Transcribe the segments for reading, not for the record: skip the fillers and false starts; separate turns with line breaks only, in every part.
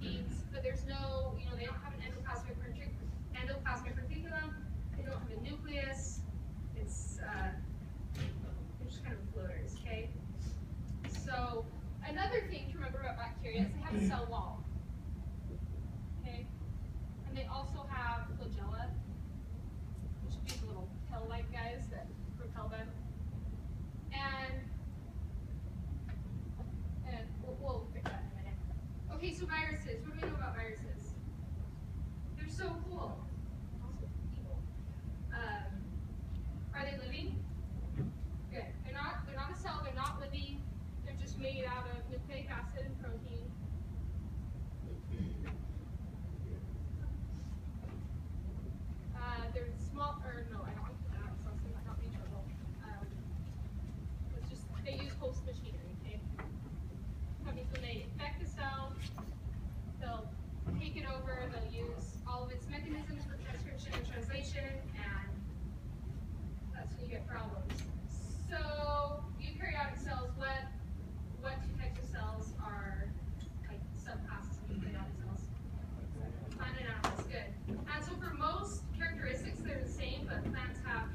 proteins, but there's no, they don't have an endoplasmic reticulum. They don't have a nucleus. It's they're just kind of floaters, okay? So another thing to remember about bacteria is they have a cell wall, okay? And they also have flagella, which are these little tail-like guys that propel them. And we'll fix that in a minute. Okay, so viruses. What do we know about viruses? They're so cool. Also evil. Are they living? Good. They're not a cell. They're not living. They're just made out of nucleic acid and protein. They're small. Or no, I don't want to put that out. So I don't be in trouble. It's just they use host machinery. Okay. That means when they infect the cell, they'll take it over. They'll use all of its mechanisms for transcription and translation, and that's when you get problems. So eukaryotic cells, what two types of cells are like subclasses of eukaryotic cells? Plant and animals, good. And so for most characteristics, they're the same, but plants have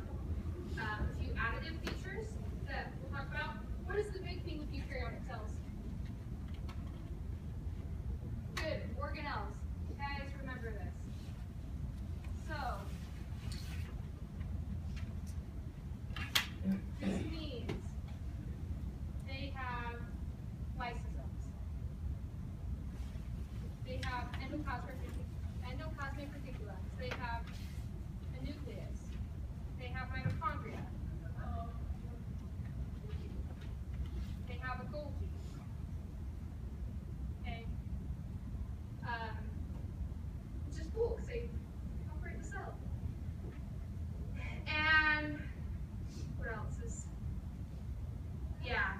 a few additive features that we'll talk about. What is the big thing with eukaryotic cells? Good, organelles. Guys, remember this. So, this means they have lysosomes. They have endoplasmic reticulums. They have a nucleus. They have mitochondria. They have a Golgi. Okay. Which is cool because they operate the cell. And what else is? Yeah.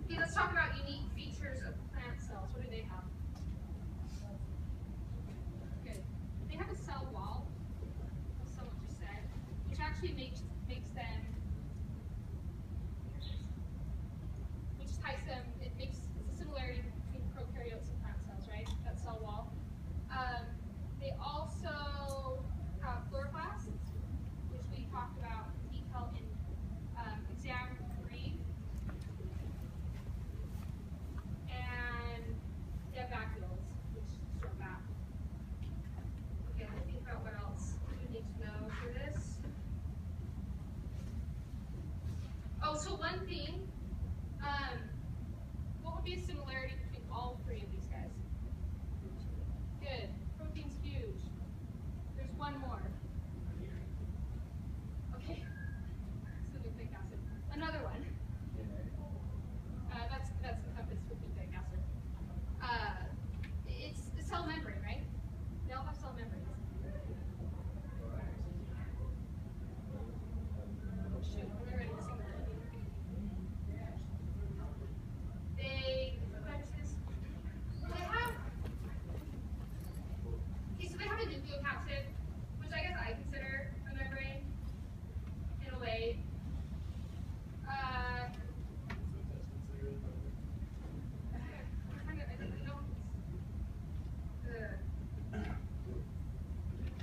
Okay, let's talk about unique features of plant cells. What do they have? Good. They have a cell wall, as someone just said, which actually makes them, which ties them, it's a similarity between prokaryotes and plant cells, right? That cell wall. They also have chloroplasts, which we talked about in detail in exam 3. And they have vacuoles, which store back. Okay, let me think about what else we need to know for this. Oh, so one thing, what would be a similarity between all 3 of these guys? Good. Protein's huge. There's one more. Okay. It's the nucleic acid. Another one. That's encompassed with nucleic acid. It's the cell membrane, right? They all have cell membranes. Shoot, am I ready to sing that? They have a nucleocapsid, which I guess I consider a membrane in a way.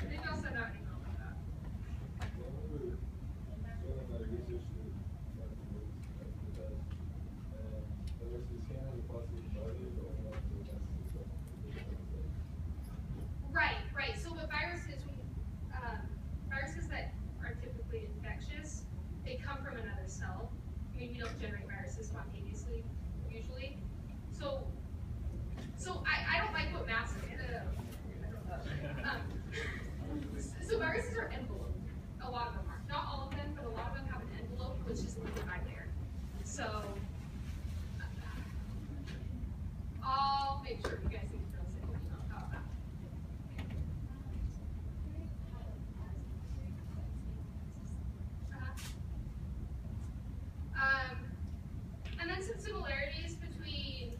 Maybe I'll send out an email about that. Right. So with viruses, viruses that are typically infectious, they come from another cell. I mean, we don't generate viruses spontaneously, usually. So I don't like what maps so viruses are enveloped. A lot of them are. Not all of them, but a lot of them have an envelope, which is lipid bilayer. So I'll make sure you guys can throw us an email about that. And then some similarities between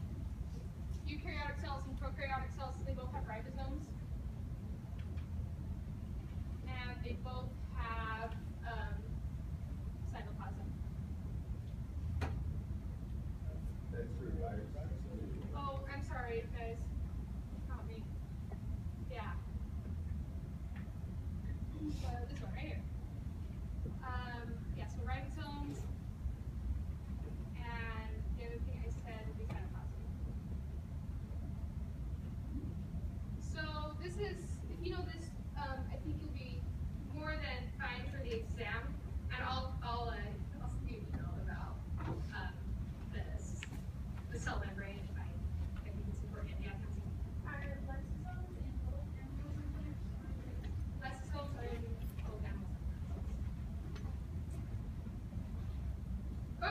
eukaryotic cells and prokaryotic cells. They both have ribosomes. And they both have cytoplasm.
That's true, right?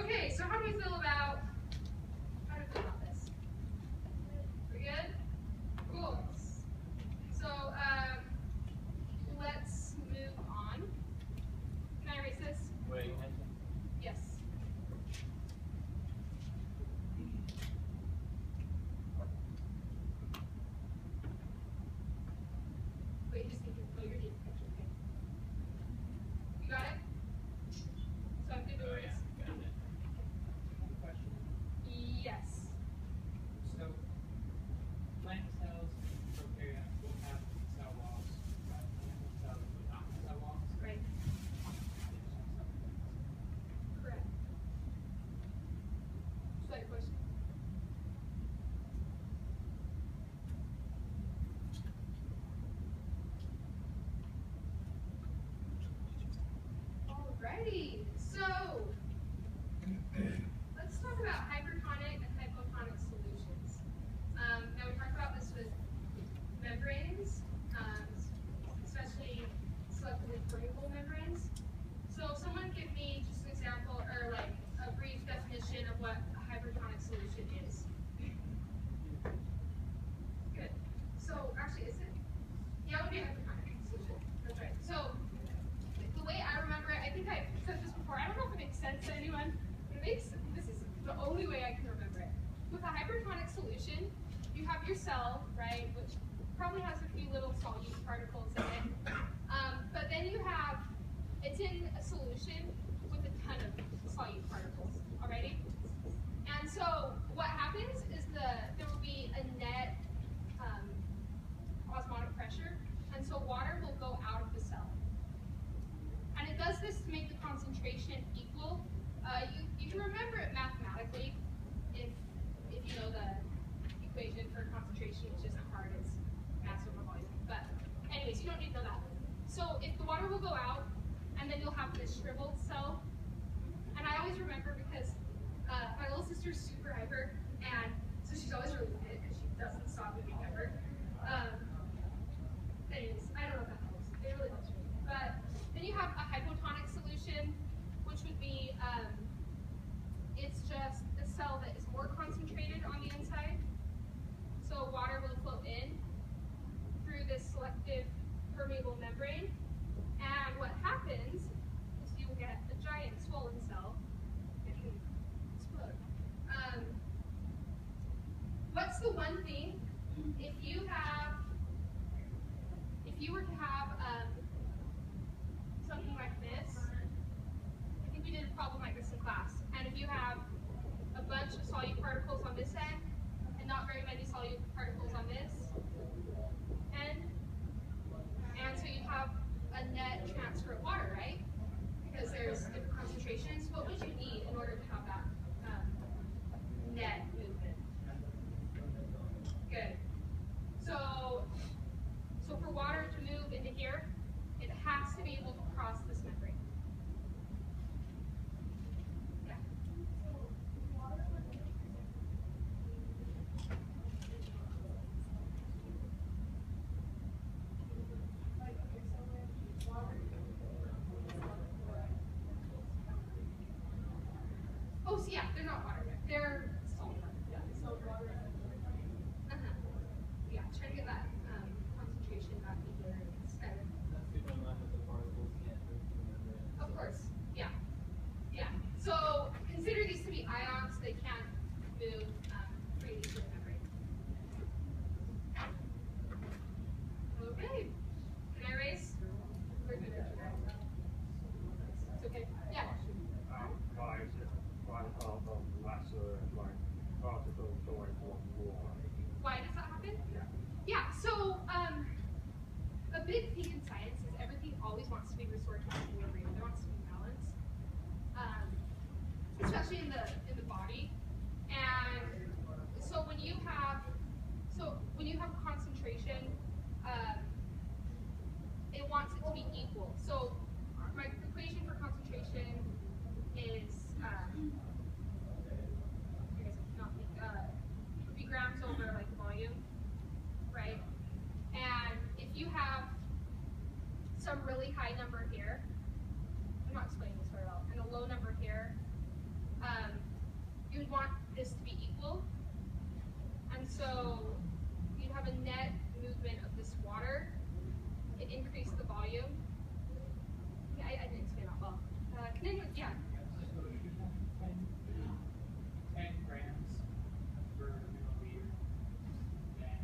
Okay, so how do we feel about this? We good? Cool. So let's move on. Can I erase this?
Wait.
Yes. Wait, you just need to put your name picture, okay? You got it? So I'm good to erase?
Got it.
Question.
Yes.
So, plant cells and prokaryotes will have cell walls, but animal cells will not have cell walls.
Right. Correct. Is that your question? Alrighty, so let's talk about hypertonic and hypotonic solutions. Now we talked about this with membranes, especially selectively permeable membranes. So someone give me just an example or like a brief definition of what a hypertonic solution is. Good. So actually, is it? Yeah, it would be a hypertonic solution. That's right. So the way I remember it, I think I said this before. I don't know if it makes sense to anyone, but this is the only way I can remember it. With a hypertonic solution, you have your cell, right, which probably has a few little solute particles in it. But then you have, it's in a solution with a ton of solute particles, alrighty? And so what happens is there will be a net osmotic pressure, and so water will go out of the cell. And it does this to make the concentration equal. You can remember it mathematically if you know the equation for concentration, which isn't hard, it's mass over volume. But anyways, you don't need to know that. So if the water will go out, and then you'll have this shriveled cell. And I always remember because my little sister's super hyper, and so she's always really fit because she doesn't stop moving ever. Anyways, I don't know if that helps. It really helps me. But then you have a hypotonic solution, which would be, it's just a cell that is more concentrated on the inside. So water will flow in through this selective permeable membrane. And what happens is you will get a giant swollen cell that can explode. What's the one thing, if you were to have something like this, I think we did a problem like this in class, and if you have a bunch of solute particles on this end, and not very many solute particles on this end, and so you have a net transfer of water, right? Because there's different concentrations. What would you need in order to have that net movement? Good. So for water to move into here, it has to be able to cross this membrane. Yeah. Oh, so yeah, they're not water. They're salt water. Yeah, salt water. Yeah, try to get that concentration back in here instead. Of course, yeah. Yeah. So consider these to be ions. They can't move freely through the membrane. Okay. Can I erase? We're good. It's okay. Yeah.
Why is it lesser like particles going on more?
Why does that happen?
Yeah.
Yeah, so a big thing in science is everything always wants to be restored to equilibrium. There wants to be balance, especially in the body. And so when you have concentration, it wants it to be equal. So my equation for concentration is would be grams over like volume, right? And if you have some really high number here, I'm not explaining this very well, and a low number here, So you'd have a net movement of this water. It increased the volume. Yeah, I didn't explain that well. Can anyone, yeah.
10 grams per milliliter, then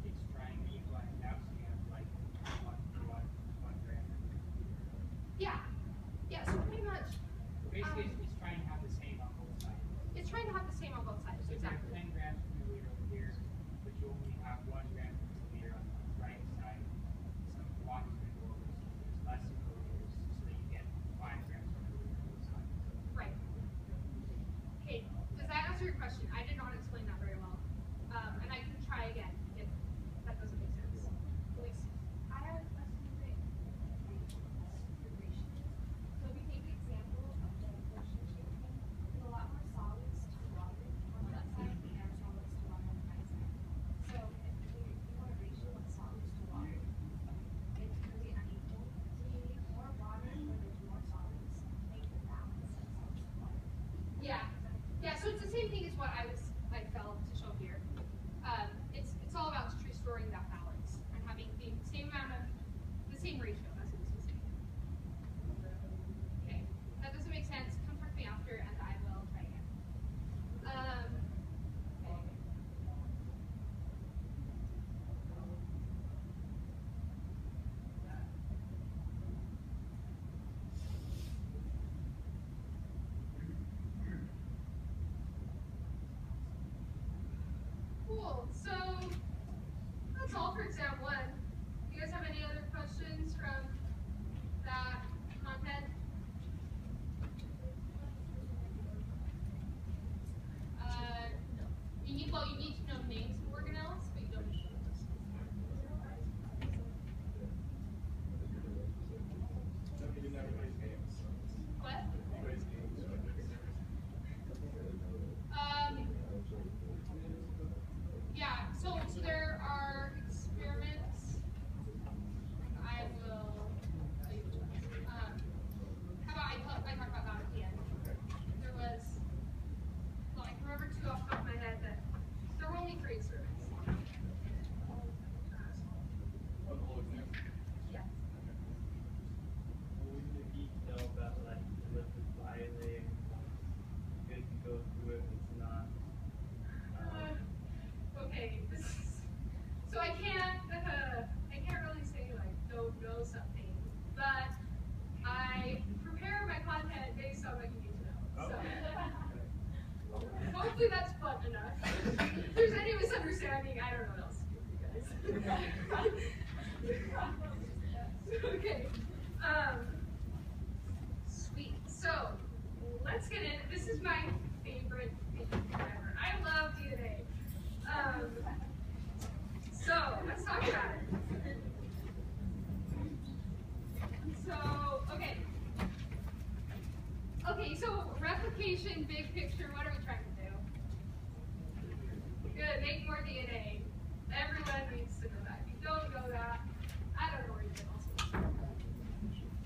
it's trying to equalize it out, so you have like 1 gram.
Yeah. Yeah, so pretty much.
Basically, it's trying to have the same on both sides.
It's trying to have the same on both sides,
So if you have
exactly.
10 grams per milliliter over here, but you only have 1 gram per milliliter on the right side, some water is going to go over, so there's less milliliters, so that you get 5 grams per milliliter on both sides.
Right. Okay, does that answer your question? I did not explain that very well. And I can try again if that doesn't make sense. Elise?
I have a question for you. So if we take the example of the ocean shaping, there's a lot more solids to water on that side than there are solids to water on the right side. So if you want a ratio of solids to water, it's really unequal. So you need more water where there's more solids to make the balance of solids to water.
Yeah. Yeah, so it's the same thing as what I felt to show here. It's all about restoring that balance and having the same amount of, the same ratio, that's what this was saying. Okay, if that doesn't make sense, come talk to me after and I will try again. Cool, so that's all for exam 1. You guys have any other questions from that content? You need to know names of organelles, but you don't need to know those. What? Yeah, so there are experiments. I will tell you which ones. How about I talk about that at the end? There was, well, I can remember 2 off the top of my head, but there were only 3 experiments. Yeah.
What would the geek know about like lipid bilayer? Good to go through it, it's not.
Okay, this is, so I can't really say like don't know something, but I prepare my content based on what you need to know. So hopefully that's fun enough. If there's any misunderstanding, I don't know what else to do for you guys. Okay. Sweet. So let's get in. This is my favorite thing ever. I love DNA. So let's talk about it. So, okay. Okay, so replication, big picture, what are we trying to do? Good, make more DNA. Everyone needs to know that. If you don't know that, I don't know where you can also.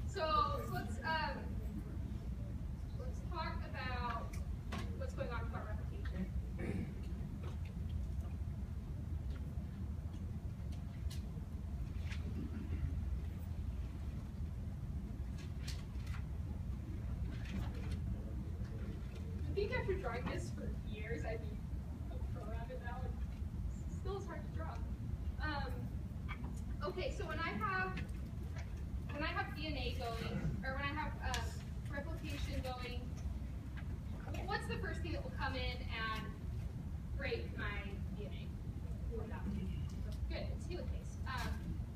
So let's talk about what's going on with our replication. I think after drawing this for years, I'd be a pro at it now. It still is hard to draw. Okay, so when I have DNA going, or when I have replication going, what's the first thing that will come in and break my DNA? What would that be? Good, it's helicase.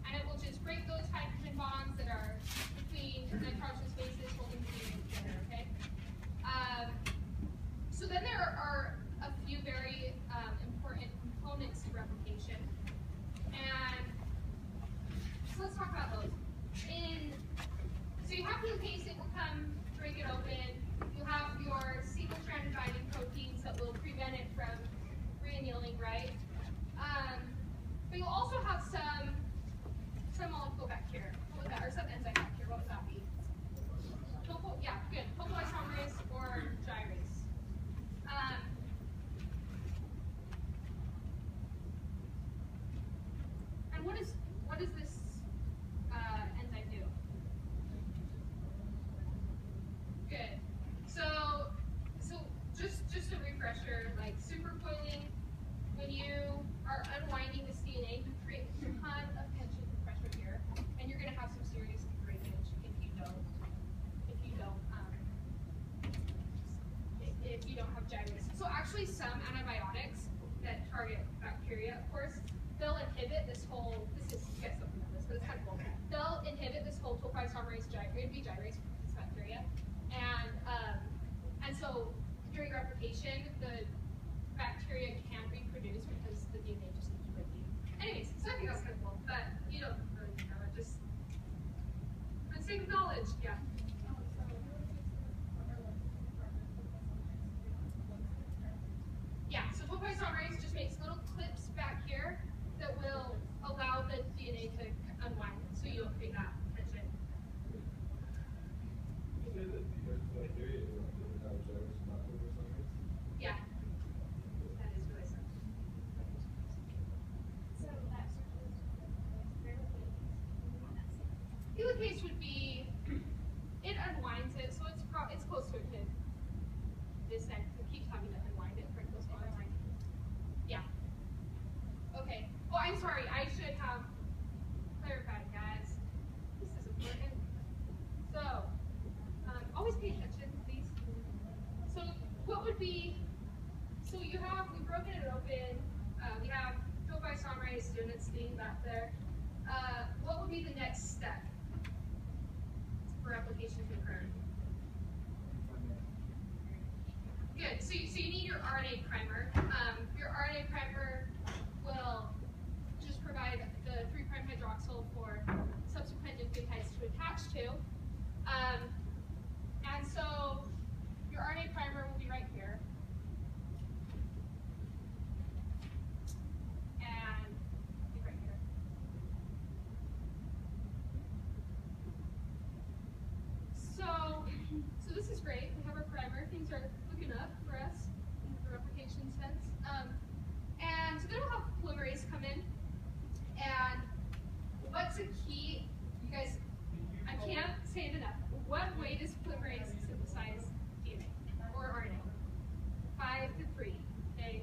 And it will just break those hydrogen bonds that are between nitrogenous bases holding the DNA together, okay? So then there are a few very important components to replication. And so let's talk about those. So you have helicase, it will come, break it open. You have your single-stranded binding proteins that will prevent it from reannealing, right? But you'll also have some molecule back here. What would that, or some enzyme back here, what would that be? Yeah, good. Topoisomerase or gyrase. pressure, like supercoiling. When you are unwinding this DNA, you create a ton of tension and pressure here, and you're going to have some serious breakage if you don't have gyrates. So actually, some antibiotics that target bacteria, of course, they'll inhibit this whole. This is you guys don't know this, but it's kind of cool. They'll inhibit this whole topoisomerase gyrates for this bacteria, and so during replication, the bacteria can reproduce because the DNA just keeps breaking. Anyways, so I think that's kind of cool, but you don't really know it. Just for the sake of knowledge, yeah. Yeah, so topoisomerase just makes little clips back here that will allow the DNA to unwind, so you don't create that tension. Yeah. That is really simple.
So that
Helicase would be, it unwinds it, so it's closer to this end. It keeps having to unwind it for those bonds. Yeah. Okay. Oh, I'm sorry. I should have clarified, guys. This is important. So, always pay attention, please. So, what would be? So we've broken it open. We have topoisomerase doing its thing back there. What would be the next step for replication to occur? Good. So you need your RNA primer. Your RNA primer will just provide the 3' hydroxyl for subsequent nucleotides to attach to. And so your RNA primer will be right here. And be right here. So this is great. We have our primer. Things are looking up for us in the replication sense. And so then we'll have polymerase come in. And what's a key? You guys, I can't say it enough. What way does polymerase synthesize DNA or RNA? 5 to 3. Okay.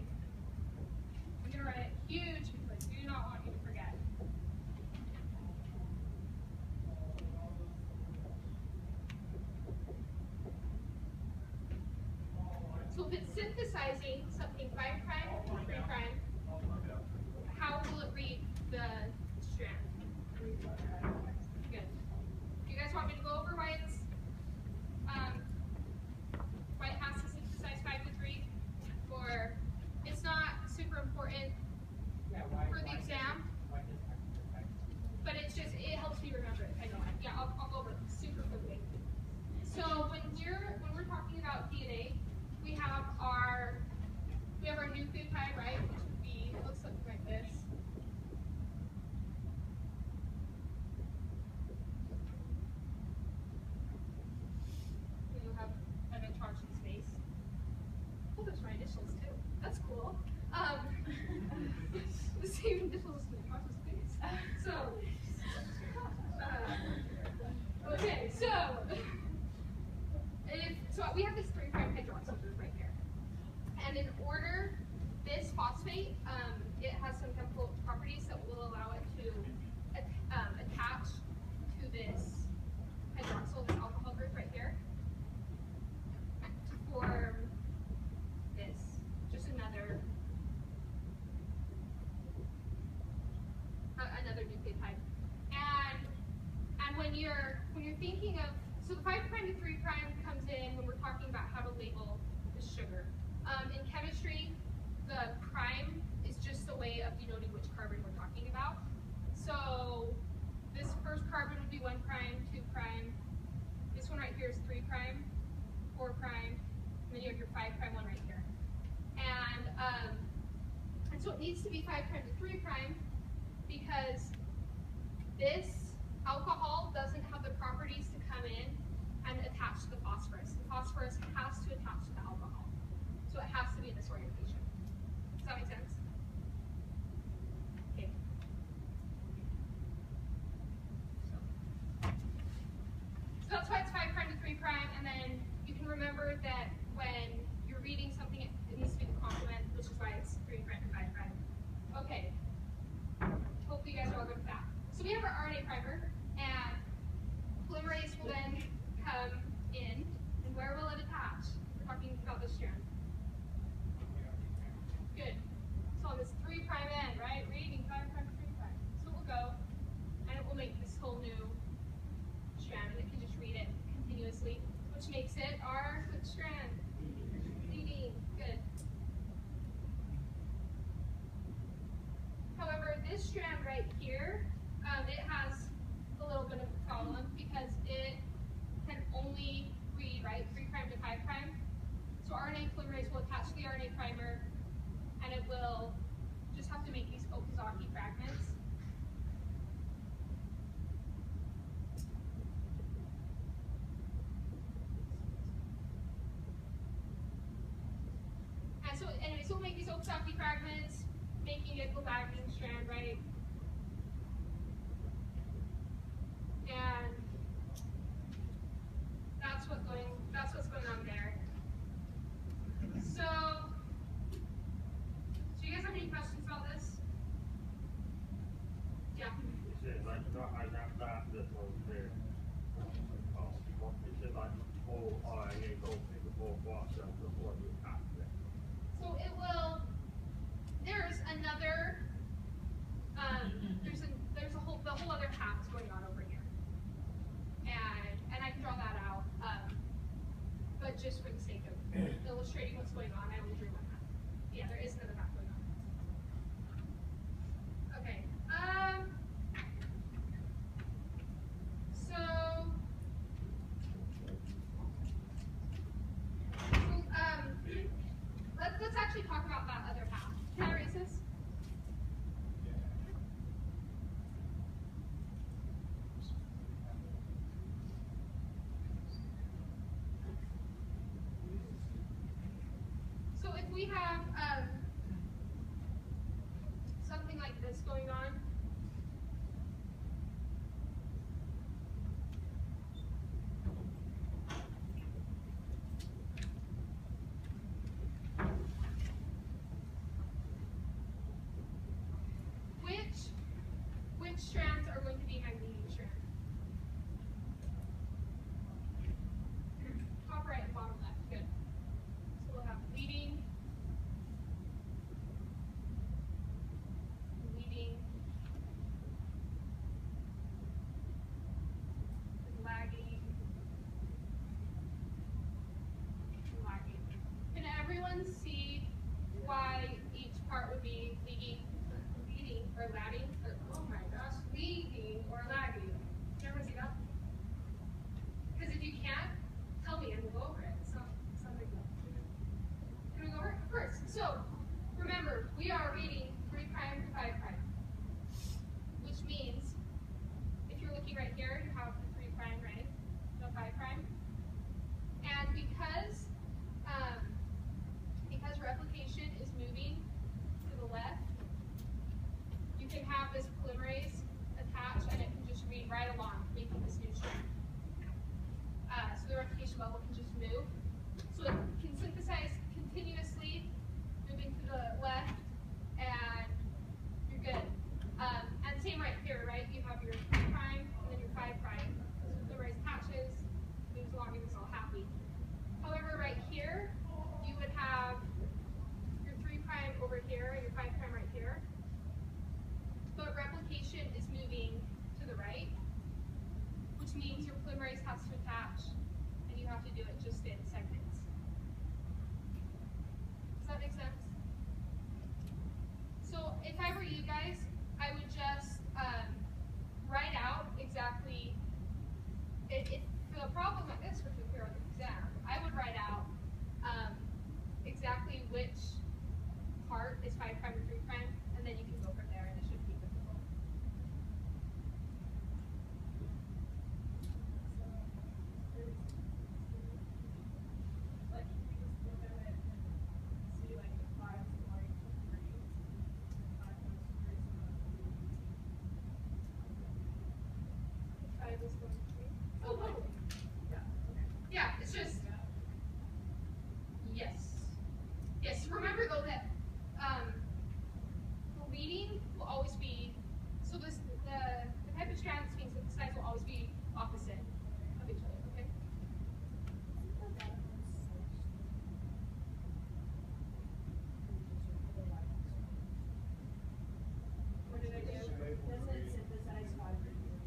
I'm gonna write it huge because I do not want you to forget. So if it's synthesizing something 5' or 3', how will it read the strand? Good. Do you guys want me to go over why it has to synthesize 5 to 3? Or it's not super important for the exam, but it's just, it helps me remember it. I know. Yeah, I'll go over it super quickly. So when we're talking about DNA, we have our nucleotide, right? Which would be, it looks something like this. You'll have an charge in space. Oh, there's my initials too. That's cool. The same initials as the charge in space. So, okay, so we have this 3' hydroxyl group right here. And in order, this phosphate, it has some chemical properties that will allow it to attach to this hydroxyl, this alcohol group right here, to form this, just another nucleotide. And when you're thinking of, so the 5' to 3' comes in when we're talking about how to label the sugar. In chemistry, the prime is just a way of denoting which carbon we're talking about. So this first carbon would be 1', 2'. This one right here is 3', 4', and then you have your 5' one right here. And so it needs to be 5' to 3' because this alcohol doesn't have the properties to come in and attach to the phosphorus. The phosphorus has to attach to the alcohol. So it has to be in this orientation. Does that make sense? Okay. So that's why it's 5' to 3', and then you can remember that when you're reading something, it needs to be this strand right here, it has a little bit of a problem because it can only read, right, 3' to 5'. So RNA polymerase will attach to the RNA primer, and it will just have to make these Okazaki fragments. And so, anyway, so we'll make these Okazaki fragments, making it go back in the strand, right? And that's what's going on there. So do you guys have any questions about this? Yeah.
It says like I got that over there. It says like whole RNA goes into full process before you have that.
So it will. There's another. There's the whole other half is going on over here, and I can draw that out. But just for the sake of illustrating what's going on, I only drew one half. Yeah, there is another half going on. Okay. Let's actually talk about that other half. Can I erase this? So if we have something like this going on, which strands are going to be my leading strand? Top right and bottom left. Good. So we'll have leading, lagging, lagging. Can everyone see why each part would be leading or lagging? Or, oh my gosh, leading or lagging. Can everyone see that? Because if you can't, tell me and we'll go over it. It's not a big deal. Can we go over it? First, so remember, we are reading 3' to 5', which means if you're looking right here, you have the 3', right? The 5'. And because replication is moving to the left, you can have this polymerase attached and it can just read right along, making this new strand. So the replication level can just move. So it can synthesize continuously, moving to the left, and you're good. And same right here, right? You have your 3' and then your 5'. So the polymerase attaches, moves along, and it's all happy. However, right here, you would have your 3' over here and your 5' right here. But replication is moving to the right, which means your polymerase has to attach, and you have to do it just in segments. Does that make sense? So if I were you guys, I would just write out exactly, for a problem like this, which is here on the exam, I would write out exactly which part is 5' and 3', and then you can go from there, and it should be difficult.
Like, you just look at it and see, like, the 5's going to 3, and 5 goes to 3, so
5 is going to 3.
Oh, totally. Yeah, okay.
Yeah, it's just, yes. Yes, remember though that the leading will always be, so the type of strands being synthesized will always be opposite of each other, okay?
What did I do? Doesn't synthesize 5 radios.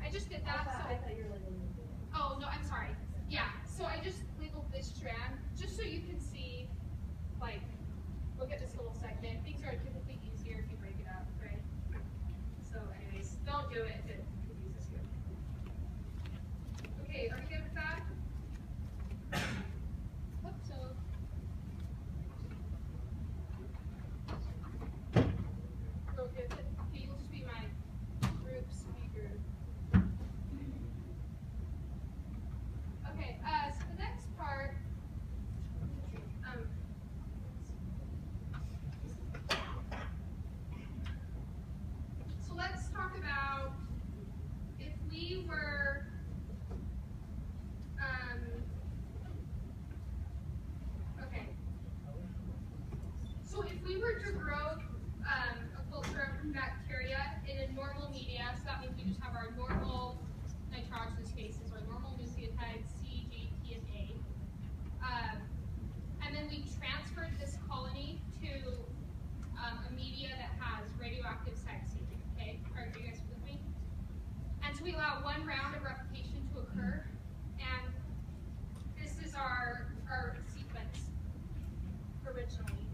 I just did that.
I thought you were labeling it.
Oh, no, I'm sorry. Yeah, so I just labeled this strand just so you can see, like, look at this little segment. Things are typically easier if you break it up, right? So anyways, don't do it if it confuses you. Okay, are we good with that? Oops, so. Okay, you'll just be my group speaker. Okay, so the next part, so let's talk about if we were, okay. So if we were to grow a culture of bacteria in a normal media, so that means we just have our normal nitrogenous bases, our normal nucleotides C, G, T, and A. And then we transferred this colony to a media that has radioactive cytosine. Okay, are you guys with me? And so we allow one round of replication to occur, and this is our sequence originally.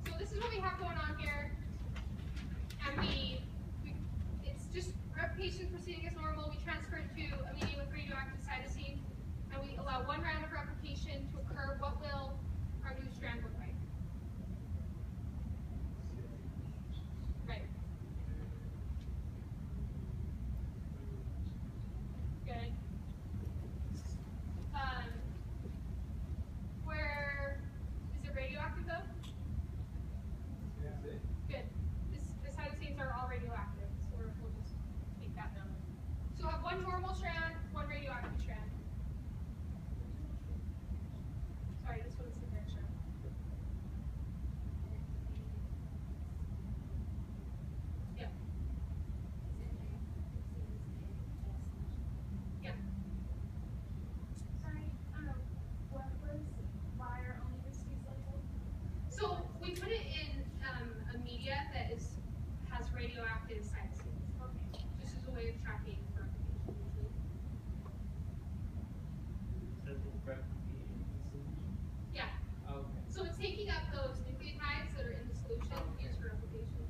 So this is what we have going on here, and it's just replication proceeding as normal. We transfer it to a media with radioactive cytosine, and we allow one round of replication to occur. What will our new strand look like? Right. Good. Where is it radioactive though? Good. The cytosines are all radioactive, so we'll just take that down. So we'll have one normal strand, one radioactive strand. Sorry, this one's the third strand. Yeah. Yeah.
Sorry, what was why are only the species labeled?
So we put it in a media that has radioactive cytosines.
Okay.
This is a way of tracking replication usually.
Simple replicating the solution.
Yeah.
Okay.
So it's taking up those nucleotides that are in the solution used for replication.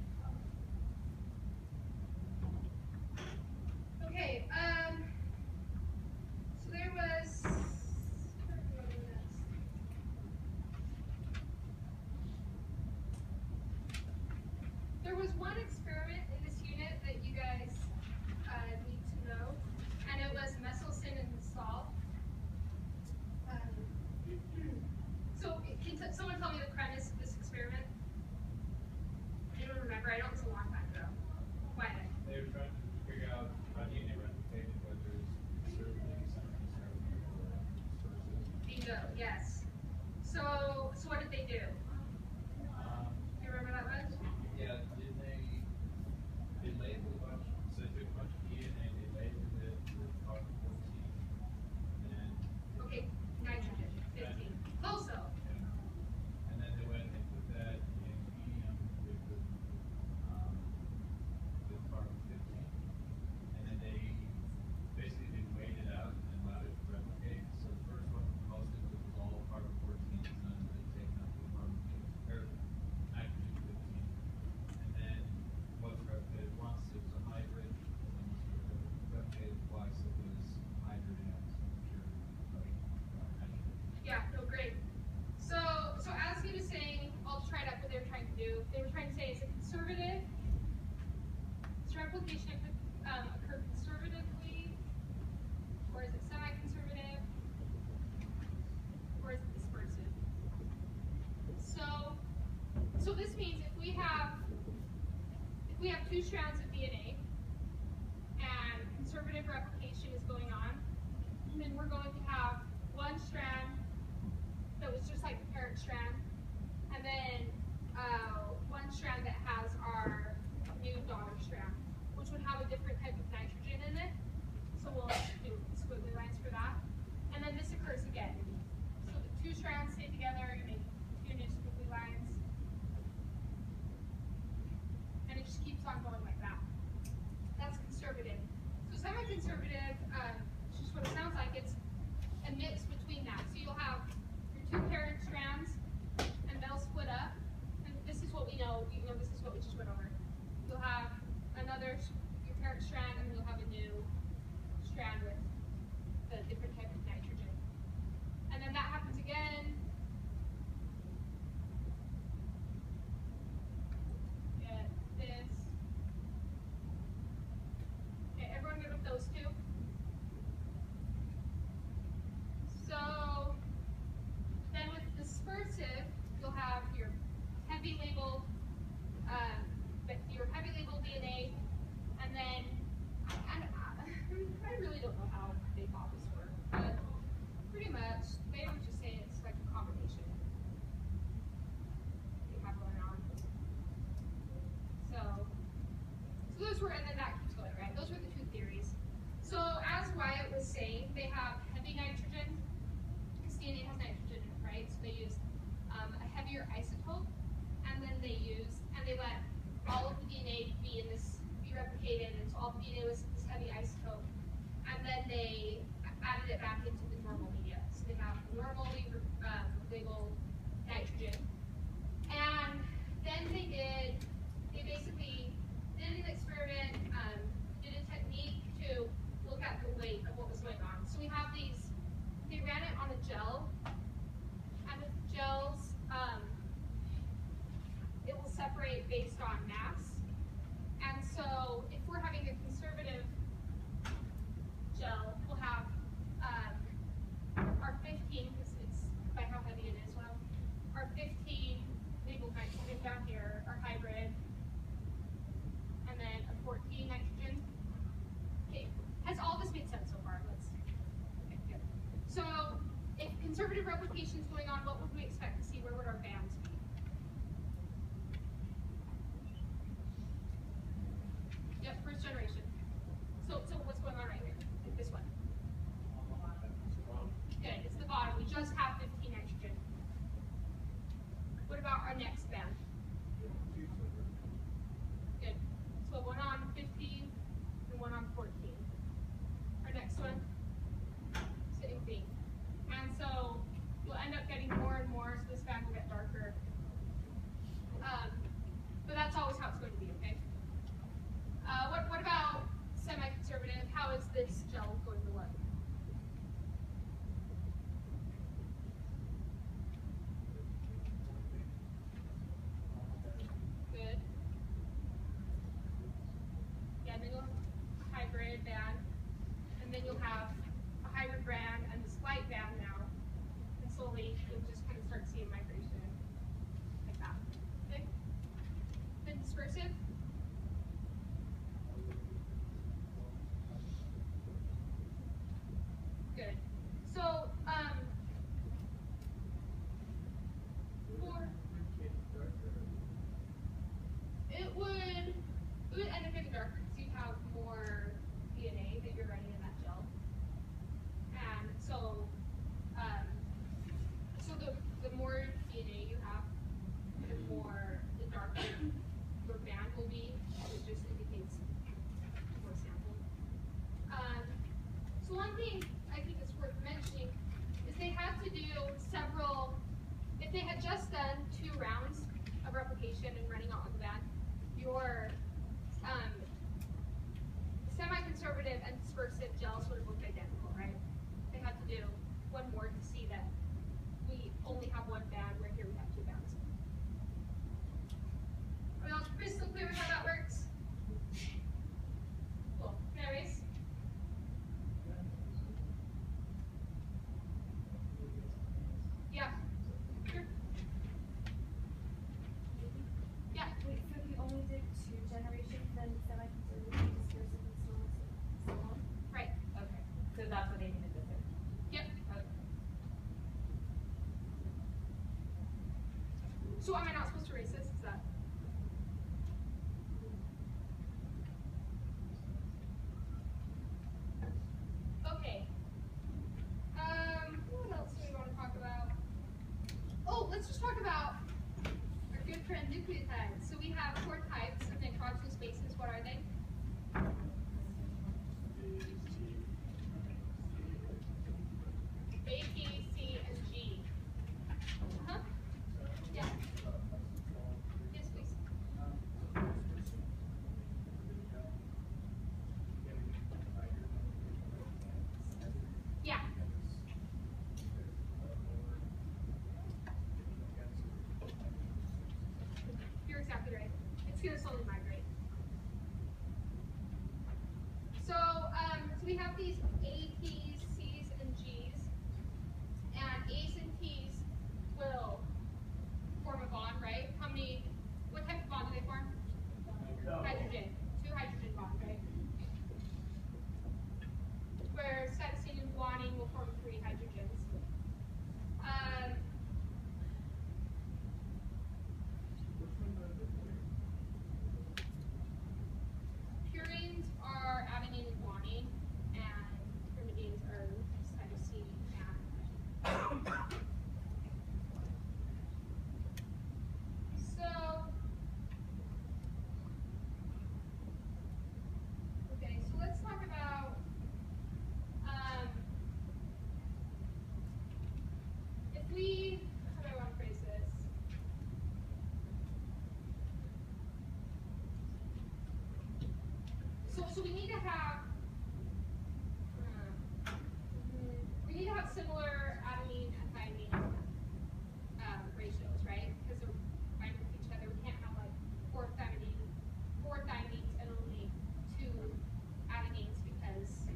Okay, so there was, where do we go next? There was one experiment in this unit that you guys need to know, and it was mesylsin and salt. So can someone tell me the premise of this experiment? I don't remember, I know it was a long time ago. Why?
They were trying to figure out how DNA replicated, whether it's certain sources.
Bingo, yes. So what did they do? Do you remember that much?
Yeah, they labeled a bunch, so they took a bunch of DNA, they labeled it with carbon 14, and
Okay, nitrogen, 15. Also,
and then they went and put that in helium with carbon 15, and then they basically weighed it out and allowed it to replicate. So the first one, most of it was all carbon 14, and none of it taken up with carbon 15, or nitrogen 15. And then what's replicated once, it was a hybrid, and then what's replicated twice, it was hydrogen and pure nitrogen.
yeah, no, great. So as he was saying, I'll try it up what they were trying to do. They were trying to say, is it conservative? Does replication occur conservatively? Or is it semi-conservative? Or is it dispersive? So this means if we have two strands of DNA and conservative replication is going on, then we're going to have one strand that was just like the parent strand, and then one strand that has our new daughter strand, which would have a different type of nitrogen in it. So we'll do squiggly lines for that. And then this occurs again. So the two strands stay together, you make two new squiggly lines. and then that keeps going, right? Those were the two theories. So as Wyatt was saying, they have heavy nitrogen, because DNA has nitrogen in it, right? So they used a heavier isotope, and then they let all of the DNA be replicated, and so all the DNA was this heavy isotope, and then they added it back into the normal media. So they have normally labeled nitrogen, and then they basically did an experiment, did a technique to look at the weight of what was going on. So we have these, they ran it on a gel, and with gels, it will separate based on mass. And so if we're having a conservative gel, we'll have our 15, because it's by how heavy it is, our 15 labeled nitrogen down here, our hybrid, and then a 14 nitrogen. Okay, has all this made sense so far? Okay, good. So if conservative replication is going on, what would we expect to see? Where would our bands be? Yep, first generation. So what's going on right here? Like this one. Good, it's the bottom. We just have 15 nitrogen. What about our next band? Good. So one on 15 and one on 14. Our next one, same thing. And so we'll end up getting more and more, so this band will get darker. But that's always how it's going to be, okay? What about semi-conservative? How is this gel going to look? Good. Yeah, then you'll have a hybrid band, and then you'll have a hybrid band and this light band now, and slowly you'll just kind of start seeing migration like that. Okay. Then dispersive. Good. So, it would end up getting darker because you have more DNA that you're running in that gel. And so, the more DNA you have, the darker your band will be. It just indicates more sample. So one thing I think is worth mentioning is they had to do if they had just done 2 rounds of replication and running out on the band, your semi-conservative and dispersive gels would have looked identical, right? They had to do one more to see that we only have one band, where here we have 2 bands. Are we all crystal clear with how that works? Cool. Can I erase? Yeah. Sure. Yeah.
Wait, so if you only did 2 generations, then semi-conservative, dispersive, and so on?
Right.
Okay, so that's what they needed to do.
Yep.
Okay.
So am I not supposed to erase this? Is that? Okay. What else do we want to talk about? Oh, let's just talk about our good friend nucleotides. So we have 4 types of nitroxyl bases. What are they? A, T, C, and G. Uh-huh. Yeah. Yes, please. Yeah. You're exactly right. It's going to slowly migrate. So we have these A, T's, C's, and G's. And A's and T's will form a bond, right? What type of bond do they form? Hydrogen. 2 hydrogen bonds, right? Where cytosine and guanine will form 3 hydrogens. so we need to have similar adenine and thymine ratios, right? Because they're binding with each other. We can't have like four thymines and only 2 adenines because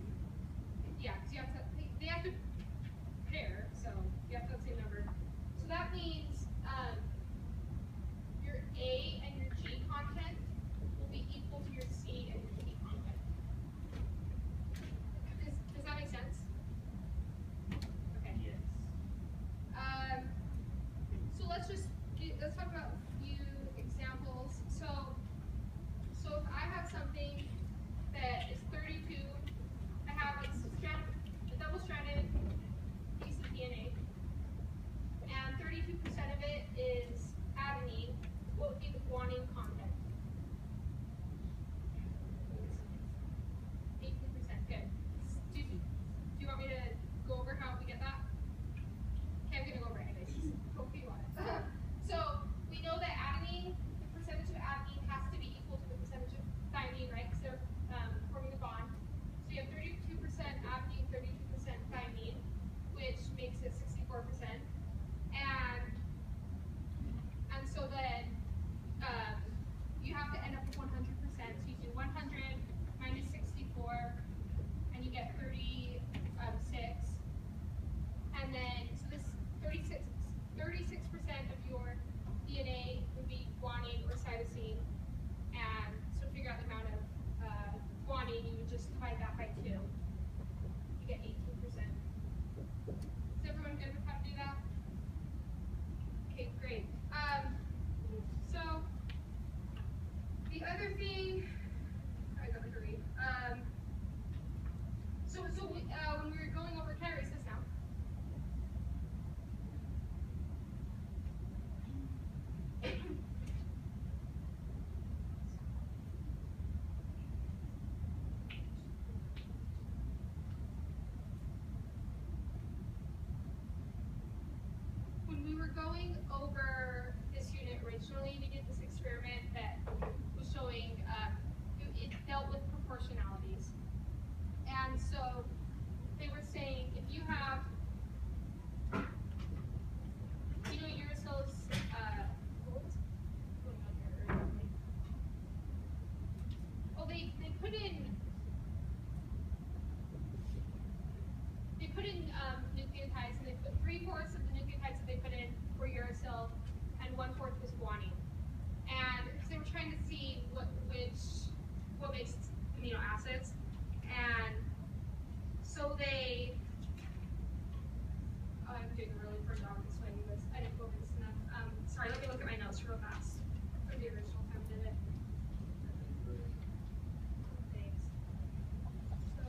you have to they have to pair, so you have to have the same number. So that means your A and your G content will be equal to your C and your T content. Does that make sense? Okay.
Yes.
So let's talk about a few examples. So if I have something that is 32, I have a double-stranded piece of DNA, and 32% of it is adenine. What would be the guanine content? 18%. Good. Do you want me to go over how we get that? Okay, I'm gonna go over it anyways. Hopefully you want it. So we know that adenine, the percentage of adenine has to be equal to the percentage of thymine, right? Because they're forming a bond. So you have 32% adenine, 32% thymine, which makes it 64%. And so then you have to end up with 100%. So you do 100 minus 64, and you get 36. And then, so this 36% of your DNA would be guanine or cytosine. And so to figure out the amount of guanine, you would just divide that by 2. You get 18%. Is everyone good with how to do that? Okay, great. So the other thing, I got to hurry. So when we were going over, can I erase this now? When we were going over this unit originally, we did this experiment that was showing it dealt with proportionalities. And so they were saying if you have, Uracil's, what's going on here? Oh, they put in nucleotides, and they put 3/4 of the nucleotides that they put in were uracil, and 1/4 was guanine. And they were trying to see what makes amino acids, and so they. Oh, I'm doing a really poor job explaining this. I didn't go over this enough. Sorry, let me look at my notes real fast from the original time I did it. Thanks. So.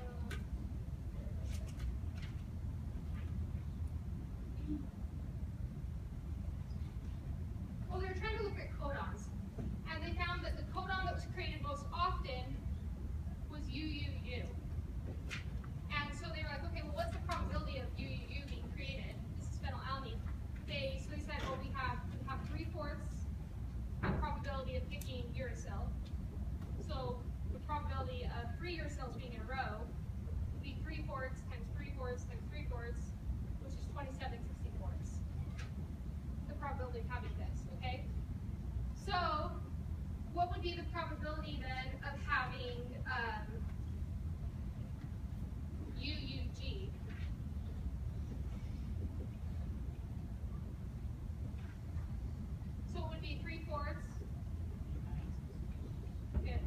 Well, they were trying to look at codons, and they found that the codon that was created most often was UUU. And so they were like, okay, well, what's the probability of UUU being created? This is phenylalanine. So they said, well, we have 3/4 probability of picking uracil. So the probability of 3 uracils being in a row would be 3/4 times 3/4 times 3/4, which is 27/64. The probability of having this, okay? So what would be the probability then of having UUG? So it would be 3/4. Good.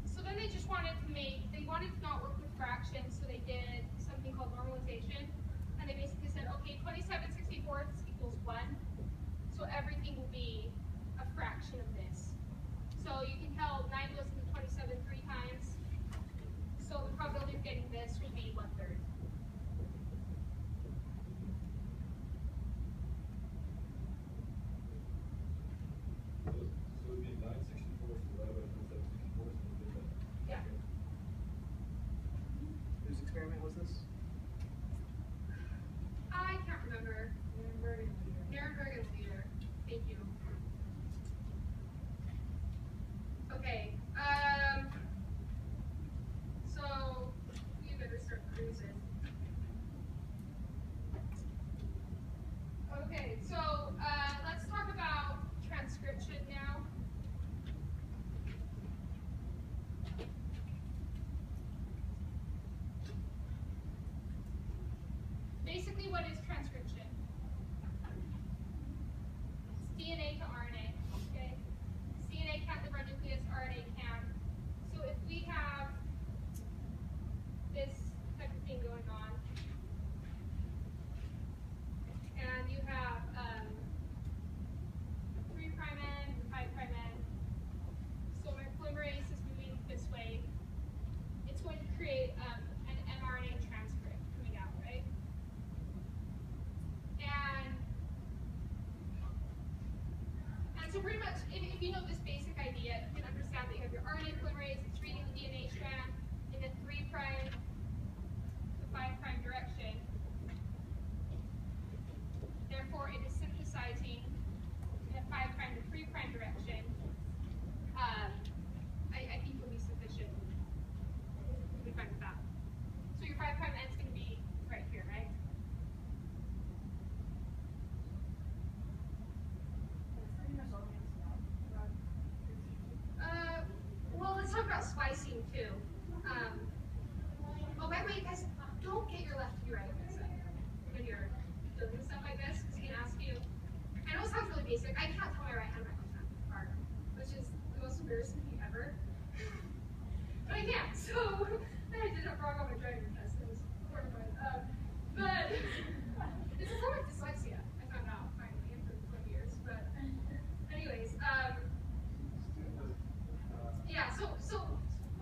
So then they just wanted to not work with fractions, so they did something called normalization. And they basically said, okay, 27/64 equals 1. So everything will be a fraction of this. So you can tell 9 goes into 27 3 times. So the probability of getting this would be 1/3.
So it would be 9/64 divided by 27/64, and we did that.
Yeah.
Whose experiment was this?
I can't remember. Nuremberg and Leader. Thank you. so pretty much, if you know this basic idea, you can understand that you have your RNA polymerase, it's reading the DNA strand in the 3' to 5' direction. Therefore, it is synthesizing in a 5' to 3' direction. I think will be sufficient. We'll be fine with that. So your 5' end is going to be right here, right? Well, let's talk about splicing too. Oh, by the way, guys, don't get your left to your right mixed up when you're doing stuff like this, because he can ask you. I know it sounds really basic. I can't tell my right hand and my left hand apart, which is the most embarrassing thing ever. But I can't, so I did it wrong on my driving test. It was horrified. But it's a form of dyslexia, I found out finally after 20 years. But anyways, yeah, so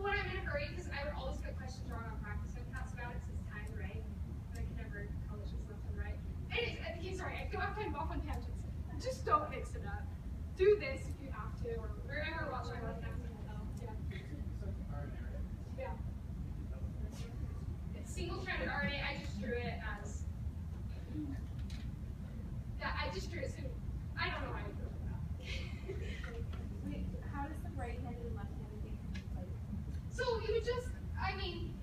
when I'm in a hurry, because I would always get questions wrong on practice tests about it, since time's right, and I can never tell which is left and right. Anyways, okay, sorry, I feel like I'm off on tangents. Just don't mix it up. Do this if you have to, or wherever watch my left hand. Yeah. It's single-stranded RNA. I just drew it as. Yeah, I just drew it. So I don't know why I drew it that.
Wait, how does the right-handed and left-handed thing like?
So you would just, I mean,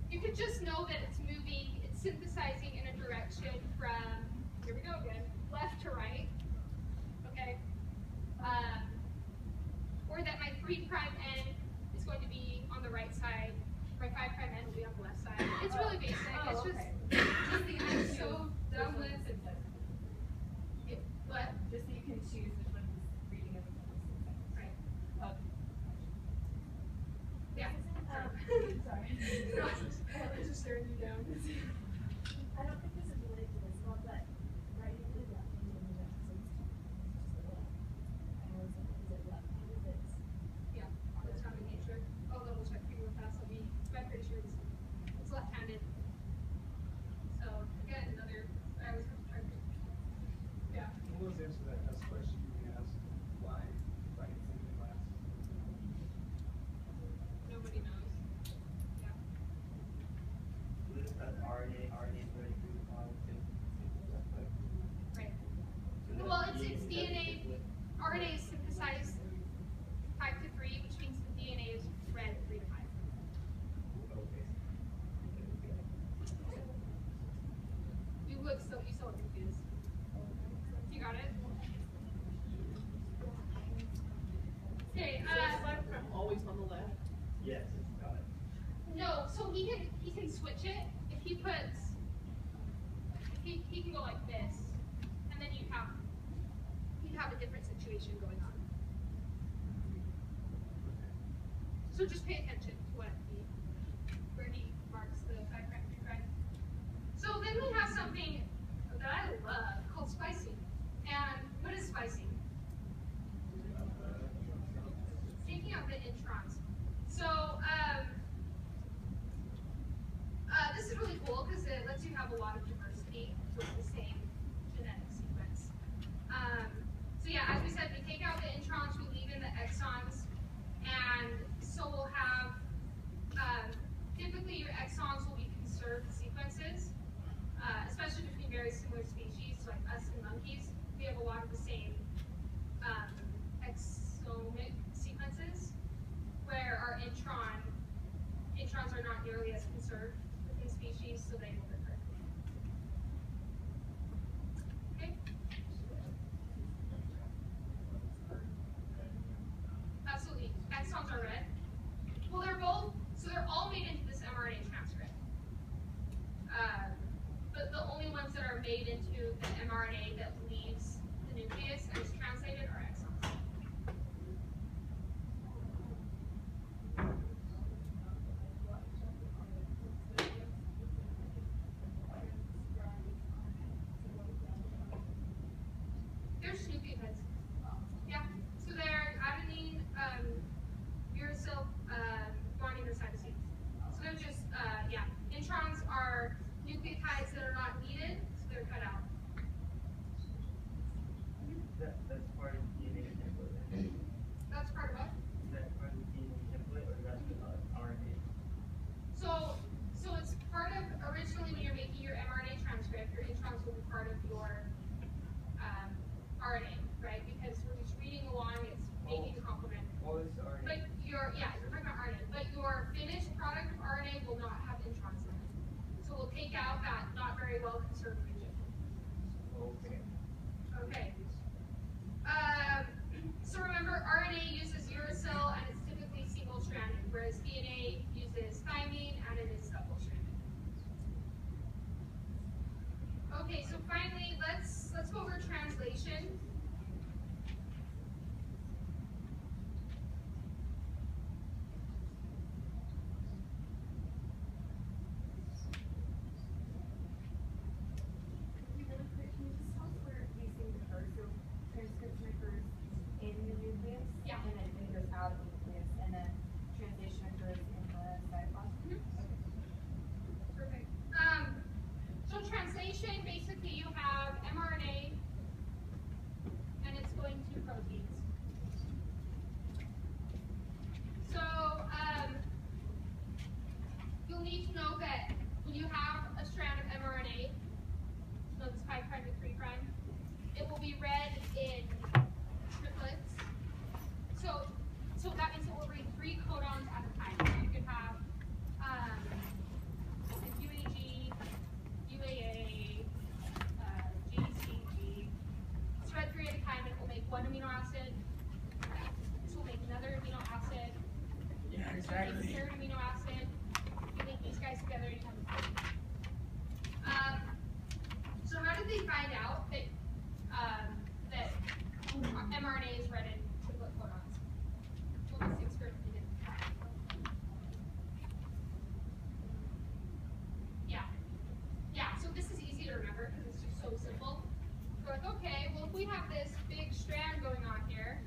you could just know that it's moving, it's synthesizing in a direction from, here we go again, left to right, okay? Or that my 3' end is going to be on the right side, my 5' end will be on the left side. It's really basic. It's just something I'm so dumb with. What?
Just so you can choose which one is reading and which one is
Right.
okay.
Yeah.
Sorry.
I'm just staring you down.
I don't think this is related to this one, but right-handed, left-handed injections. I always think, is it left-handed? It's
Yeah, that's common nature. I'll double check for you with that. I'm pretty sure it's left-handed. So again, another. I always have to try to. Yeah.
What was the answer to that test question you asked? Why? Right in the class?
Nobody knows. Yeah.
RNA is ready to
Right. Well, it's DNA. RNA is synthesized 5 to 3, which means the DNA is read 3 to 5. You still look confused. You got it? Okay.
Always on the left.
Yes, it's got it.
No, so he can switch it if he puts. He can go like this, and then you'd have a different situation going on. So just pay attention to where he marks the 5', 3'. So then we have something that I love called splicing. And what is splicing? Taking out the introns. So this is really cool because it lets you have a lot of diversity with the same genetic sequence. So yeah, as we said, we take out the introns, we leave in the exons, and so we'll have, typically your exons will be conserved sequences, especially between very similar species, like us and monkeys. We have a lot of the same exomic sequences, where our introns are not nearly as conserved within species, so they will differ. Okay? Absolutely. Exons are read. Well, they're all made into this mRNA transcript. But the only ones that are made into the mRNA that leaves the nucleus and is translated are exons. They're nucleotides. Yeah. So they're adenine, uracil, guanine, or cytosine. So they're just, yeah. Introns are nucleotides that are not needed, so they're cut out.
That's part
very well conserved region.
Okay.
Okay. So remember, RNA uses uracil and it's typically single-stranded, whereas DNA uses thymine and it is double-stranded. Okay, so finally, let's go over translation.
Really quick, can you just tell us where these things occur? So transcription occurs in the nucleus,
Yeah.
and then it goes out of the nucleus, and then translation occurs in the cytoplasm.
Perfect. So translation, basically you have mRNA and it's going to proteins. So you'll need to know that when you have a strand of mRNA, so this 5' to 3', it will be read in triplets. So that means it will read 3 codons at a time. So you could have UAG, UAA, GCG. It's read 3 at a time and it will make 1 amino acid. This will make another amino acid.
Yeah,
This will make a third amino acid. You link these guys together and you have a protein. So how did they find out that that mRNA is read in triplet codons? What was the experiment they did? Yeah, so this is easy to remember because it's just so simple. So like, okay, well if we have this big strand going on here,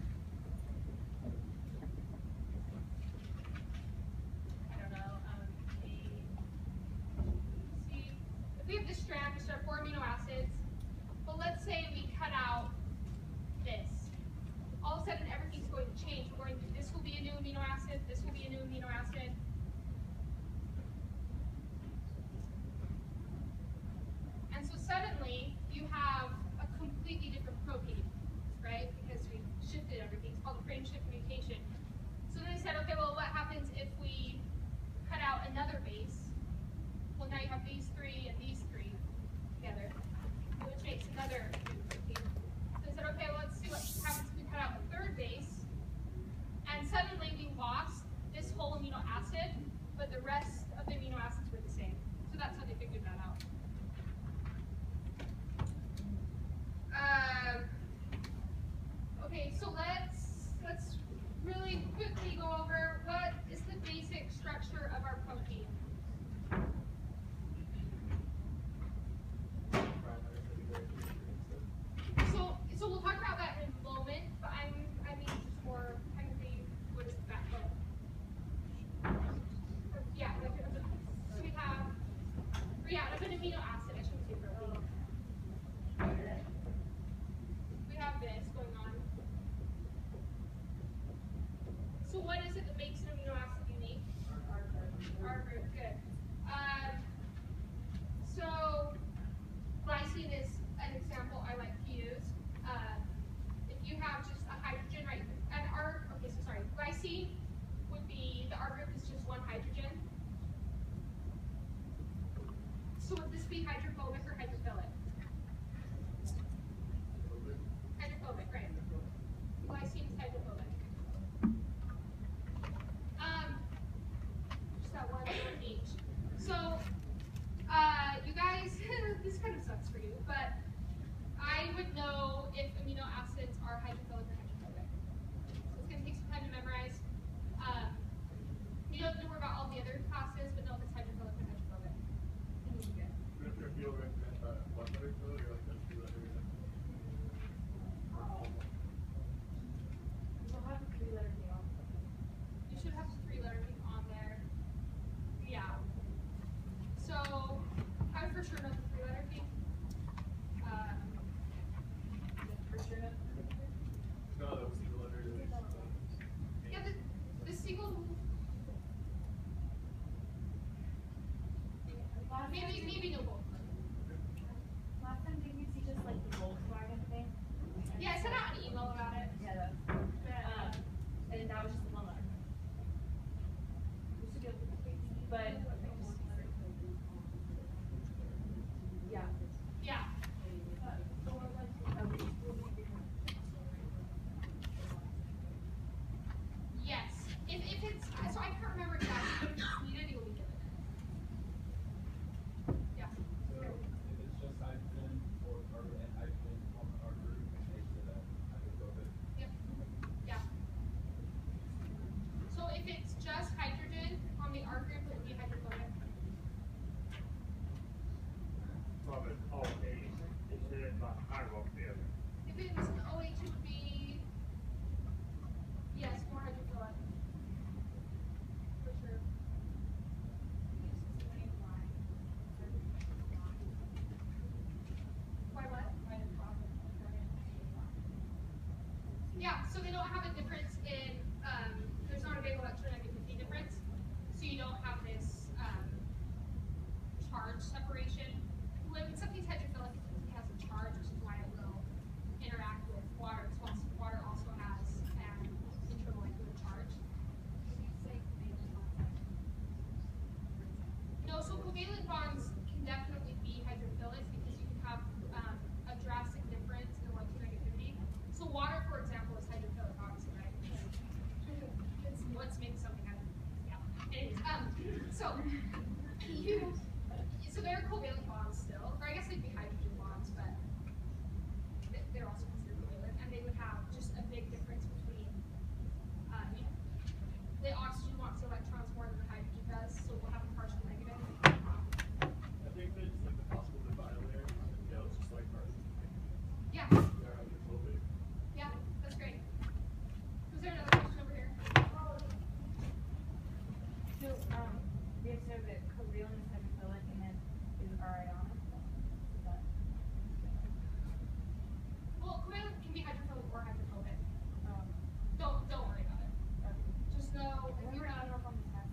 I don't know, see, if we have this strand, we start 4 amino acids, but let's say we cut out this. All of a sudden everything's going to change. This will be a new amino acid, this will be a new amino acid. And so suddenly you have a completely different protein, right? Because we shifted everything. It's called a frame shift mutation. So then they said, okay, well, what happens if we cut out another base? Well, now you have these 3 and these 3 together, which makes another new protein. So they said, okay, well, let's see what happens if we cut out a 3rd base. And suddenly we lost this whole amino acid, but the rest of the amino acids were the same. So that's how they figured that out. Okay, so let's really quickly go over what is the basic structure of our protein. So we'll talk about that in a moment, but I mean just more technically, what is the backbone? Yeah, so we have an amino acid, I shouldn't say protein. We have this going on. So what is it that makes an amino acid unique? R group, good. So glycine is an example I like to use. If you have just a hydrogen, right? Glycine would be, the R group is just 1 hydrogen. So would this be hydrophobic or hydrophilic? Hydrophobic, right. Glycine is hydrophobic. Just that one little H. So, you guys, this kind of sucks for you, but I would know if amino acids are hydrophilic or hydrophobic. So it's going to take some time to memorize. You don't have to worry about all the other classes, but know if it's hydrophilic or hydrophobic. And you'll be good.
If you recommend 1 letter code or like a 2 letter?
We'll have a 3-letter name on it.
You should have 3-letter name on there. Yeah. So I would for sure know the 3-letter name.
For sure, no.
from an OH instead of a hydrophilic.
If it was an OH, it would be, yes, more hydrophilic. For sure. Why what? Yeah, so they don't have a difference in, there's not a big electronegativity difference. So you don't have this charge separation. When something's hydrophilic, it has a charge, which is why it will interact with water. So water also has an intramolecular charge. No, so covalent bonds can definitely be hydrophilic because you can have a drastic difference in electronegativity. So water, for example, is hydrophilic, obviously, right? It's what's makes something hydrophilic. Yeah. Anyways, so they're covalent bonds still, or I guess they'd be hydrogen bonds, but they're also considered covalent, and they would have just a big difference between, the oxygen wants electrons more than the hydrogen does, so we'll have a partial negative.
I think that like the possible divide there, you know, it's just like our
Yeah,
they're hydrophobic.
yeah, that's great. Was there another question over here?
So, we have said that covalent is hydrophilic and then is ionic. Is that?
Well, covalent can be hydrophilic or hydrophobic.
Um,
Don't worry about it. Just know if
Remember,
you're
I don't know if on the test,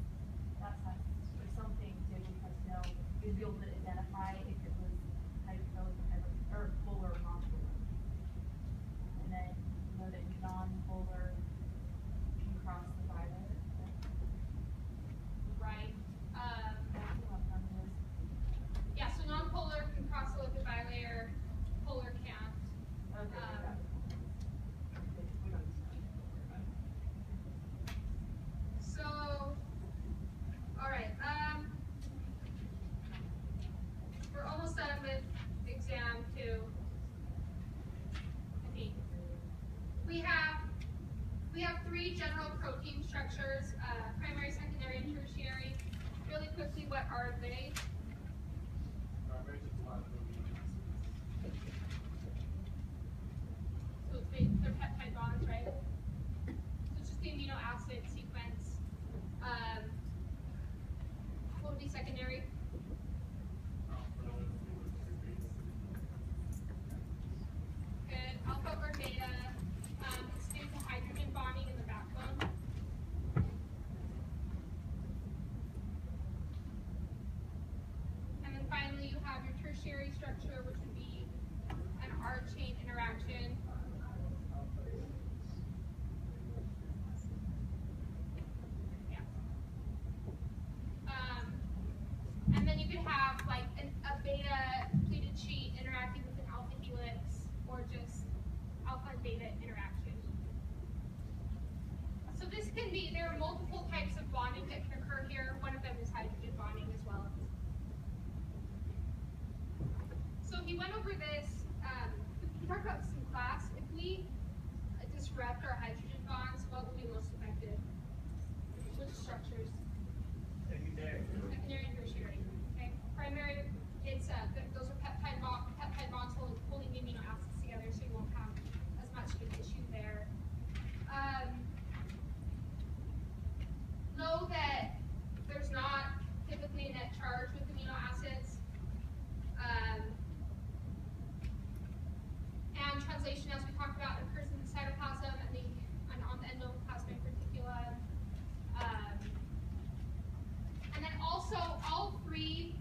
that test, or something did we have to know, you'd be able to identify if it was hydrophilic or polar or non-polar. And then, you know that non-polar can cross the violet.
right.
That's what I'm is.
Yeah, so non-polar can cross the lipid bilayer, polar can't.
Okay, got it. Okay, we don't need to worry about it.
So, all right. We're almost done with exam 2. I think we have 3 general protein structures: primary, secondary, and tertiary. Really quickly, what are they?
Primary just a lot of amino acids.
So they're peptide bonds, right? So it's just the amino acid sequence. What would be secondary? Good. Alpha or beta. It's due to hydrogen bonding in the backbone. And then finally, you have your tertiary structure, which would be an R-chain interaction. Yeah. And then you could have like a beta pleated sheet interacting with an alpha helix, or just alpha and beta interaction. So this can be, there are multiple types of bonding that can occur here. One of them is hydrogen bonding as well. So if you went over this, we talked about this in class. If we disrupt our hydrogen bonds, what will be most effective? Which structures?
Secondary.
Secondary and tertiary. Okay. Primary, it's those are peptide bonds holding the amino acids together, so you won't have as much of an issue there. Know that there's not typically a net charge with amino acids. And translation, as we talked about, occurs in the cytoplasm and on the endoplasmic reticulum. And then also all 3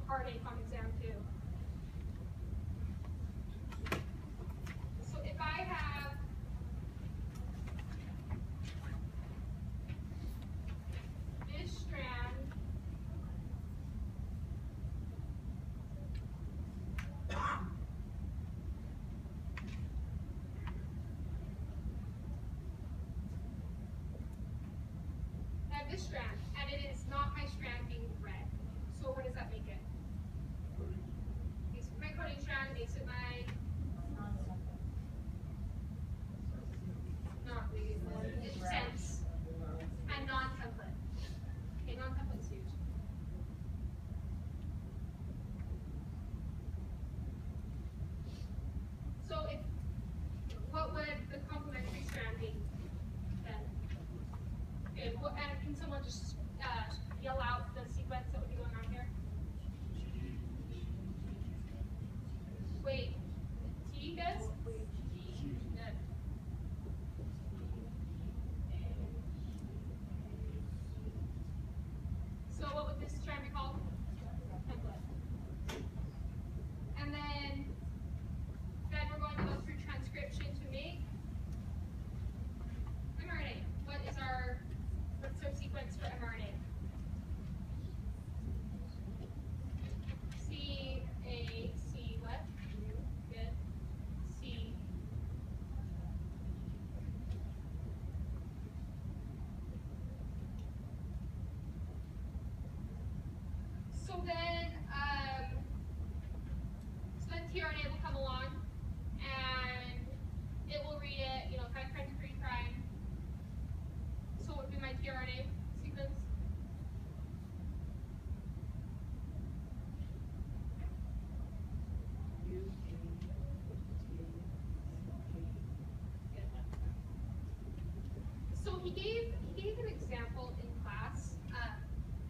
heartache on exam 2. So if I have this strand I have this strand, and it is not my strand being red. So what does that make it? Makes it my coding strand, makes it my not it's sense and non-template. Okay, non-template is huge. So if what would the complementary strand be then? Okay, and can someone just yell out the sequence that would be going on here? Wait, T guys? Good. So what would this strand be called? Template. And then we're going to go through transcription to make mRNA. What's our sequence for mRNA? C what? Good. C. So then tRNA will come along and it will read it, 5' to 3'. So what would be my tRNA sequence? So he gave an example in class,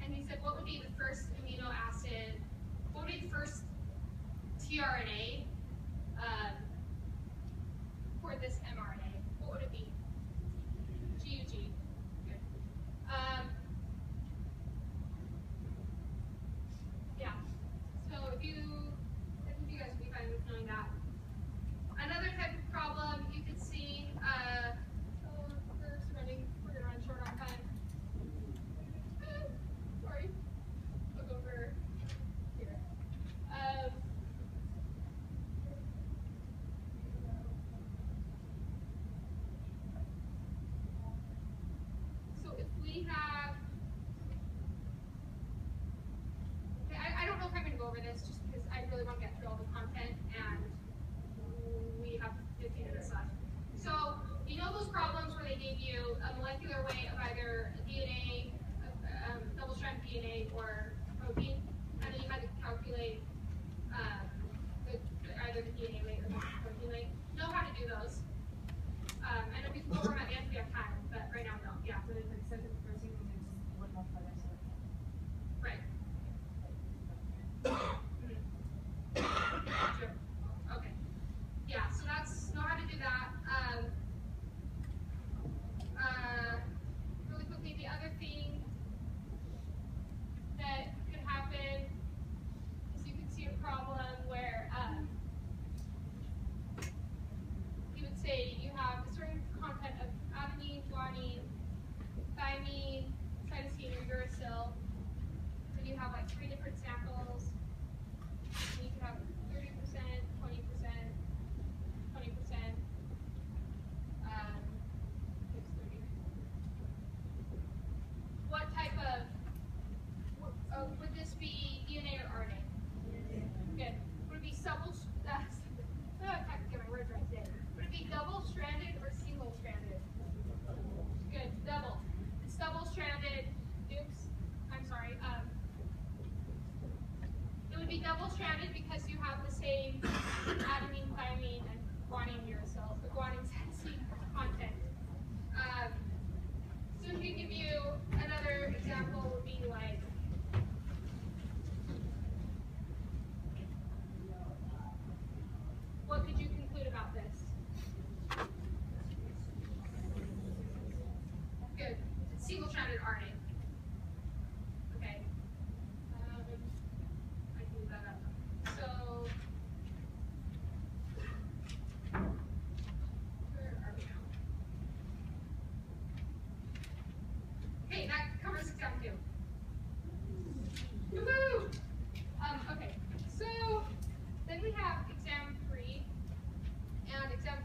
and he said, what would be the first amino acid? What would be the first tRNA for this mRNA? What would it be? GUG. Good. Yeah. So if you guys would be fine with knowing that. Another type of problem you could see. We're gonna run short on time. Sorry. Look over here. So if we have, okay, I don't know if I'm going to go over this just because I really want to get through all the content and we have 15 minutes left. So you know those problems where they gave you a molecular weight of either DNA, double-strand DNA, or protein, and then you had to calculate either the DNA weight or the protein weight. Know how to do those. And we can go over them at the end if we have time, but right now we don't. Yeah.
So it's like second first sequence, it's one multiplied by seven.
Right. Sure. Okay. Yeah, so that's know how to do that. Really quickly, the other thing that could happen is you could see a problem where you would say you have a certain content of adenine, guanine, thymine, cytosine, or uracil. Then you have like 3 different samples. And you could have 30%, 20%, 20%. It's 30. What type of, would this be DNA or RNA? Good. Would it be I can't get my words right today. Would it be double-stranded or single-stranded? Good. Double. It's double-stranded. Oops. I'm sorry. It would be double-stranded because you have the same adenine, thymine, and guanine uracil, the guanine cytosine content. So to give you another example would be like, what could you conclude about this? Good. It's single-stranded RNA. Okay. I can then we have exam 3, and exam